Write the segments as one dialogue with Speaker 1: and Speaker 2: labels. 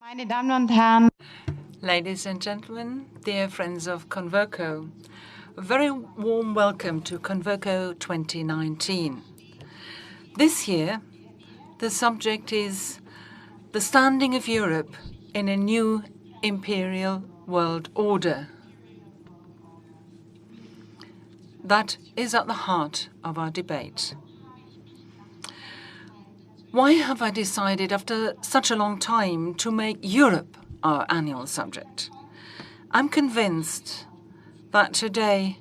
Speaker 1: Meine Damen und Herren,
Speaker 2: Ladies and gentlemen, dear friends of Convoco, a very warm welcome to Convoco 2019. This year, the subject is the standing of Europe in a new imperial world order. That is at the heart of our debate. Why have I decided after such a long time to make Europe our annual subject? I'm convinced that today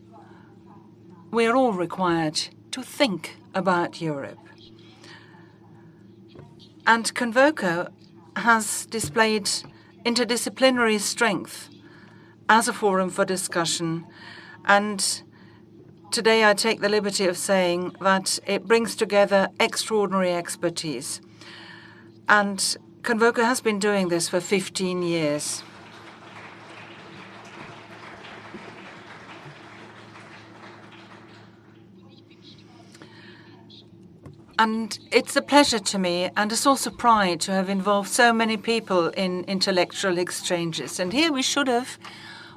Speaker 2: we are all required to think about Europe. And Convoco has displayed interdisciplinary strength as a forum for discussion, and today I take the liberty of saying that it brings together extraordinary expertise. And Convoco has been doing this for 15 years. And it's a pleasure to me and a source of pride to have involved so many people in intellectual exchanges. And here we should have,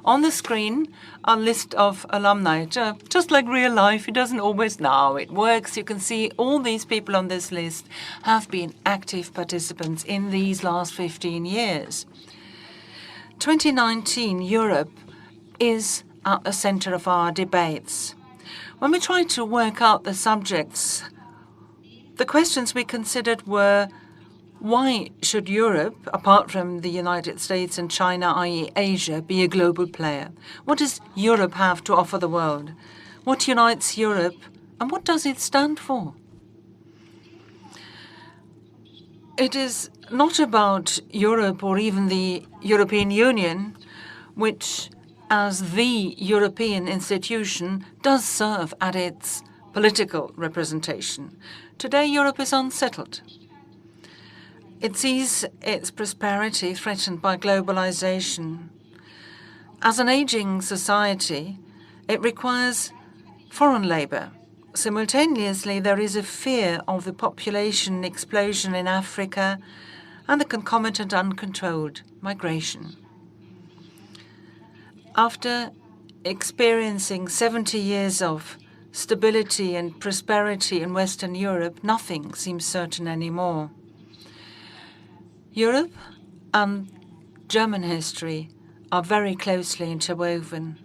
Speaker 2: on the screen, a list of alumni. Just like real life, it doesn't always now. It works. You can see all these people on this list have been active participants in these last 15 years. 2019, Europe is at the center of our debates. When we tried to work out the subjects, the questions we considered were, why should Europe, apart from the United States and China, i.e. Asia, be a global player? What does Europe have to offer the world? What unites Europe, and what does it stand for? It is not about Europe or even the European Union, which, as the European institution, does serve at its political representation. Today, Europe is unsettled. It sees its prosperity threatened by globalization. As an aging society, it requires foreign labor. Simultaneously, there is a fear of the population explosion in Africa and the concomitant uncontrolled migration. After experiencing 70 years of stability and prosperity in Western Europe, nothing seems certain anymore. Europe and German history are very closely interwoven.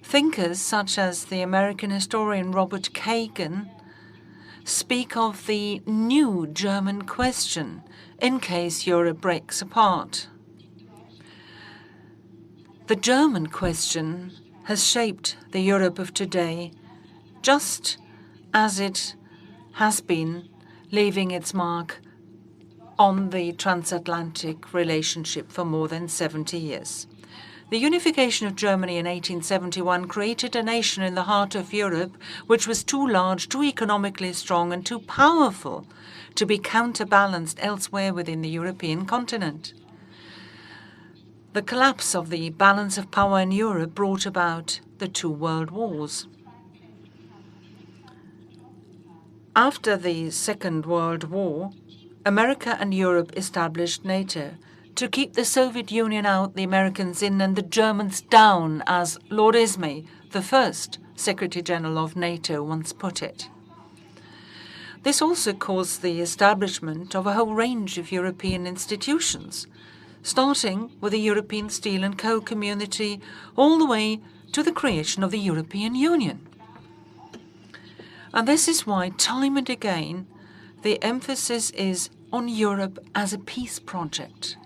Speaker 2: Thinkers such as the American historian Robert Kagan speak of the new German question in case Europe breaks apart. The German question has shaped the Europe of today, just as it has been leaving its mark on the transatlantic relationship for more than 70 years. The unification of Germany in 1871 created a nation in the heart of Europe which was too large, too economically strong, and too powerful to be counterbalanced elsewhere within the European continent. The collapse of the balance of power in Europe brought about the two world wars. After the Second World War, America and Europe established NATO to keep the Soviet Union out, the Americans in, and the Germans down, as Lord Ismay, the first Secretary General of NATO, once put it. This also caused the establishment of a whole range of European institutions, starting with the European Steel and Coal Community all the way to the creation of the European Union. And this is why, time and again, the emphasis is on Europe as a peace project.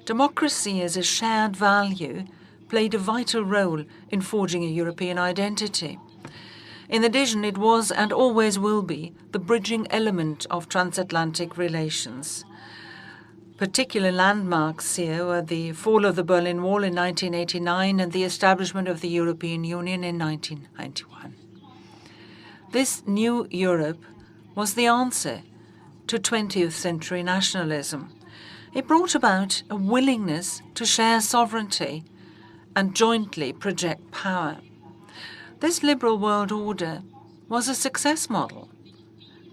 Speaker 2: Democracy as a shared value played a vital role in forging a European identity. In addition, it was and always will be the bridging element of transatlantic relations. Particular landmarks here were the fall of the Berlin Wall in 1989 and the establishment of the European Union in 1991. This new Europe was the answer to 20th century nationalism. It brought about a willingness to share sovereignty and jointly project power. This liberal world order was a success model,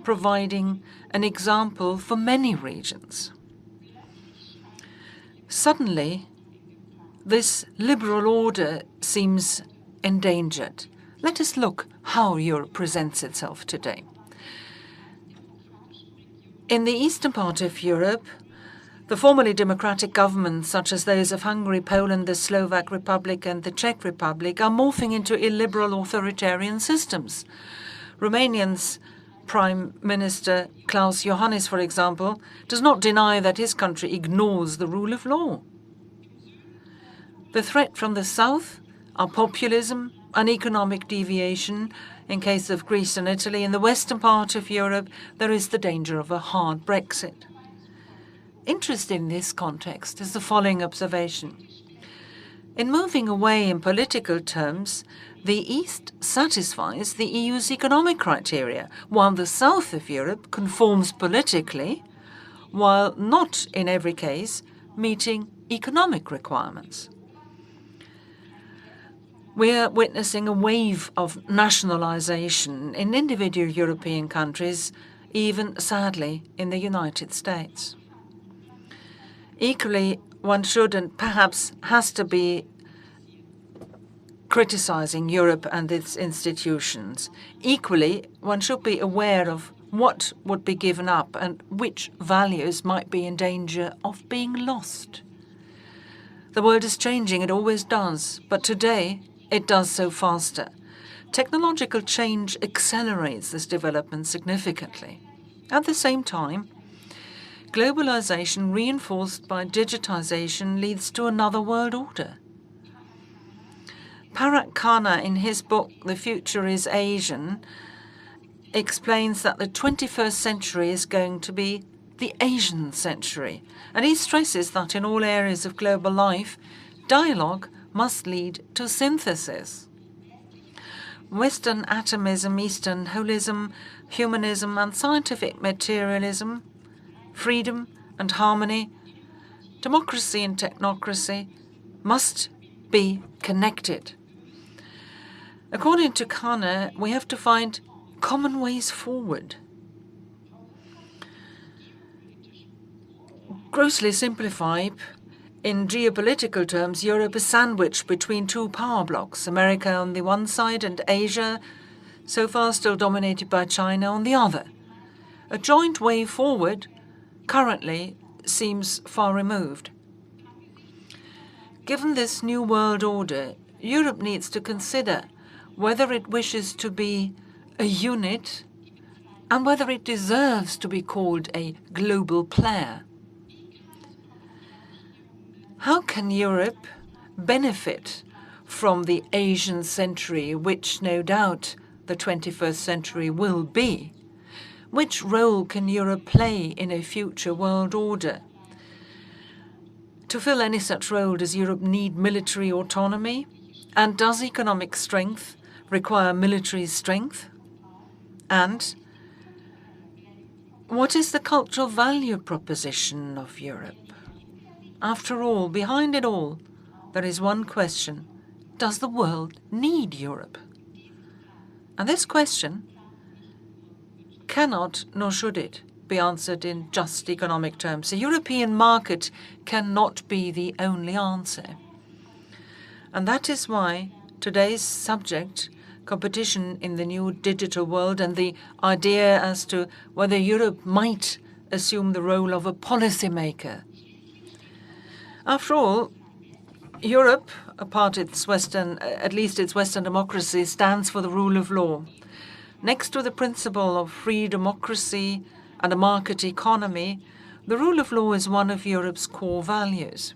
Speaker 2: providing an example for many regions. Suddenly, this liberal order seems endangered. Let us look how Europe presents itself today. In the eastern part of Europe, the formerly democratic governments, such as those of Hungary, Poland, the Slovak Republic and the Czech Republic, are morphing into illiberal authoritarian systems. Romanian's Prime Minister Klaus Iohannis, for example, does not deny that his country ignores the rule of law. The threat from the south are populism and economic deviation. In case of Greece and Italy, in the western part of Europe, there is the danger of a hard Brexit. Interesting in this context is the following observation. In moving away in political terms, the East satisfies the EU's economic criteria, while the south of Europe conforms politically, while not in every case meeting economic requirements. We are witnessing a wave of nationalization in individual European countries, even sadly in the United States. Equally, one should and perhaps has to be criticizing Europe and its institutions. Equally, one should be aware of what would be given up and which values might be in danger of being lost. The world is changing, it always does, but today it does so faster. Technological change accelerates this development significantly. At the same time, globalization reinforced by digitization leads to another world order. Parag Khanna, in his book The Future is Asian, explains that the 21st century is going to be the Asian century, and he stresses that in all areas of global life, dialogue must lead to synthesis. Western atomism, Eastern holism, humanism and scientific materialism, freedom and harmony, democracy and technocracy must be connected. According to Khanna, we have to find common ways forward. Grossly simplified, in geopolitical terms, Europe is sandwiched between two power blocks, America on the one side and Asia, so far still dominated by China, on the other. A joint way forward currently seems far removed. Given this new world order, Europe needs to consider whether it wishes to be a unit and whether it deserves to be called a global player. How can Europe benefit from the Asian century, which no doubt the 21st century will be? Which role can Europe play in a future world order? To fill any such role, does Europe need military autonomy? And does economic strength require military strength? And what is the cultural value proposition of Europe? After all, behind it all, there is one question. Does the world need Europe? And this question cannot, nor should it, be answered in just economic terms. The European market cannot be the only answer. And that is why today's subject, competition in the new digital world, and the idea as to whether Europe might assume the role of a policymaker. After all, Europe, apart its Western, at least its Western democracy, stands for the rule of law. Next to the principle of free democracy and a market economy, the rule of law is one of Europe's core values.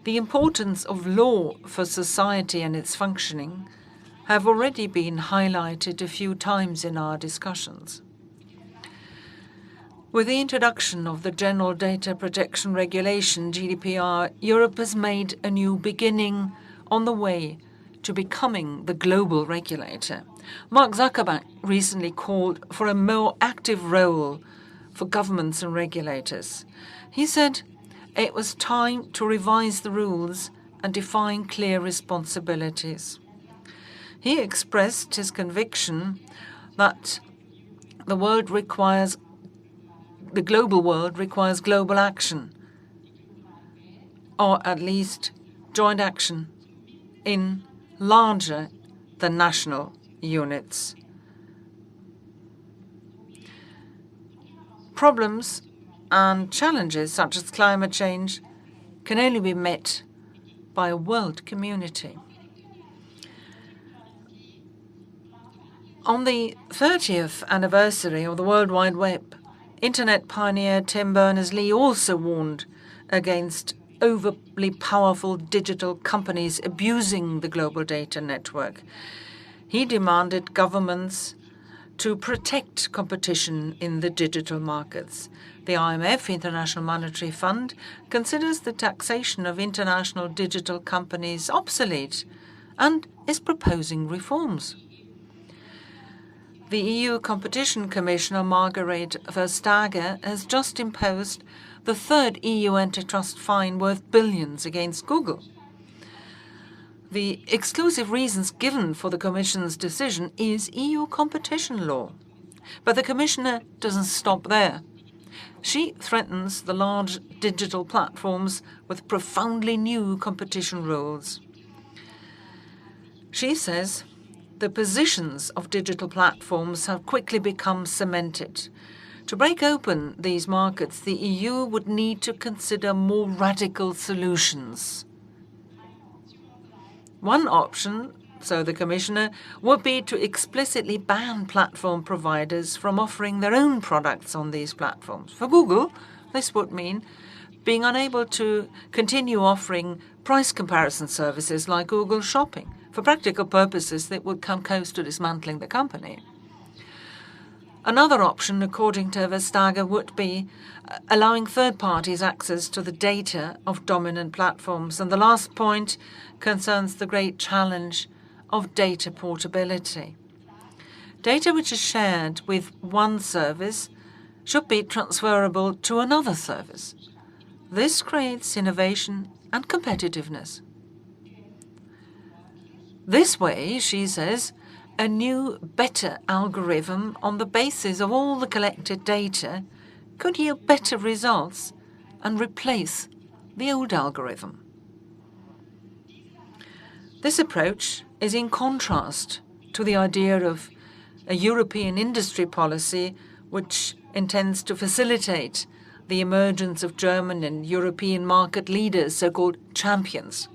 Speaker 2: The importance of law for society and its functioning have already been highlighted a few times in our discussions. With the introduction of the General Data Protection Regulation, GDPR, Europe has made a new beginning on the way to becoming the global regulator. Mark Zuckerberg recently called for a more active role for governments and regulators. He said it was time to revise the rules and define clear responsibilities. He expressed his conviction that the global world requires global action. or at least joint action in larger than national units. Problems and challenges such as climate change can only be met by a world community. On the 30th anniversary of the World Wide Web, Internet pioneer Tim Berners-Lee also warned against overly powerful digital companies abusing the global data network. He demanded governments to protect competition in the digital markets. The IMF, International Monetary Fund, considers the taxation of international digital companies obsolete and is proposing reforms. The EU Competition Commissioner Margrethe Vestager has just imposed the third EU antitrust fine worth billions against Google. The exclusive reasons given for the Commission's decision is EU competition law. But the Commissioner doesn't stop there. She threatens the large digital platforms with profoundly new competition rules. She says the positions of digital platforms have quickly become cemented. To break open these markets, the EU would need to consider more radical solutions. One option, so the Commissioner, would be to explicitly ban platform providers from offering their own products on these platforms. For Google, this would mean being unable to continue offering price comparison services like Google Shopping. For practical purposes, that would come close to dismantling the company. Another option, according to Vestager, would be allowing third parties access to the data of dominant platforms. And the last point concerns the great challenge of data portability. Data which is shared with one service should be transferable to another service. This creates innovation and competitiveness. This way, she says, a new, better algorithm on the basis of all the collected data could yield better results and replace the old algorithm. This approach is in contrast to the idea of a European industry policy which intends to facilitate the emergence of German and European market leaders, so-called champions.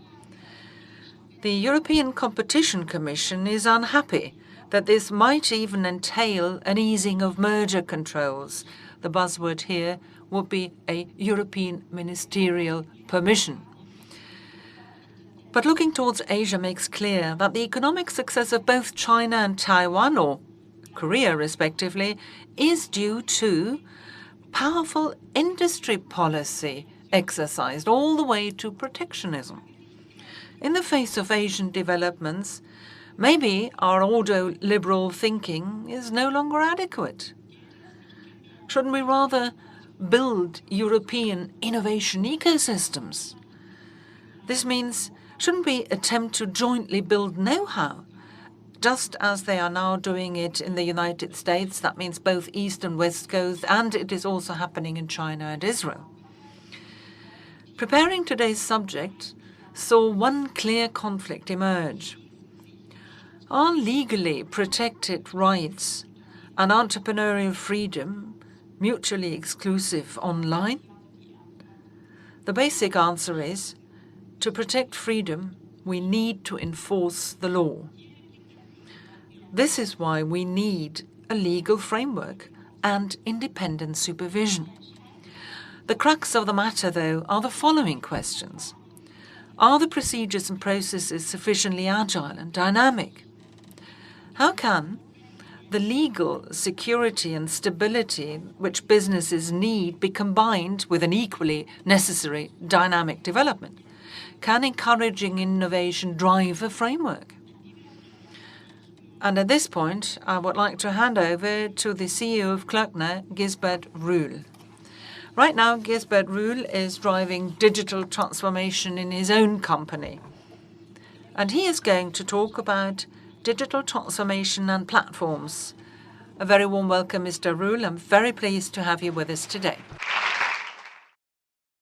Speaker 2: The European Competition Commission is unhappy that this might even entail an easing of merger controls. The buzzword here would be a European ministerial permission. But looking towards Asia makes clear that the economic success of both China and Taiwan, or Korea respectively, is due to powerful industry policy exercised all the way to protectionism. In the face of Asian developments, maybe our ordoliberal thinking is no longer adequate. Shouldn't we rather build European innovation ecosystems? This means, shouldn't we attempt to jointly build know-how, just as they are now doing it in the United States? That means both East and West Coast, and it is also happening in China and Israel. Preparing today's subject saw one clear conflict emerge. Are legally protected rights and entrepreneurial freedom mutually exclusive online? The basic answer is, to protect freedom, we need to enforce the law. This is why we need a legal framework and independent supervision. The crux of the matter, though, are the following questions. Are the procedures and processes sufficiently agile and dynamic? How can the legal security and stability which businesses need be combined with an equally necessary dynamic development? Can encouraging innovation drive a framework? And at this point, I would like to hand over to the CEO of Klöckner, Gisbert Rühl. Right now, Gisbert Rühl is driving digital transformation in his own company. And he is going to talk about digital transformation and platforms. A very warm welcome, Mr. Rühl. I'm very pleased to have you with us today.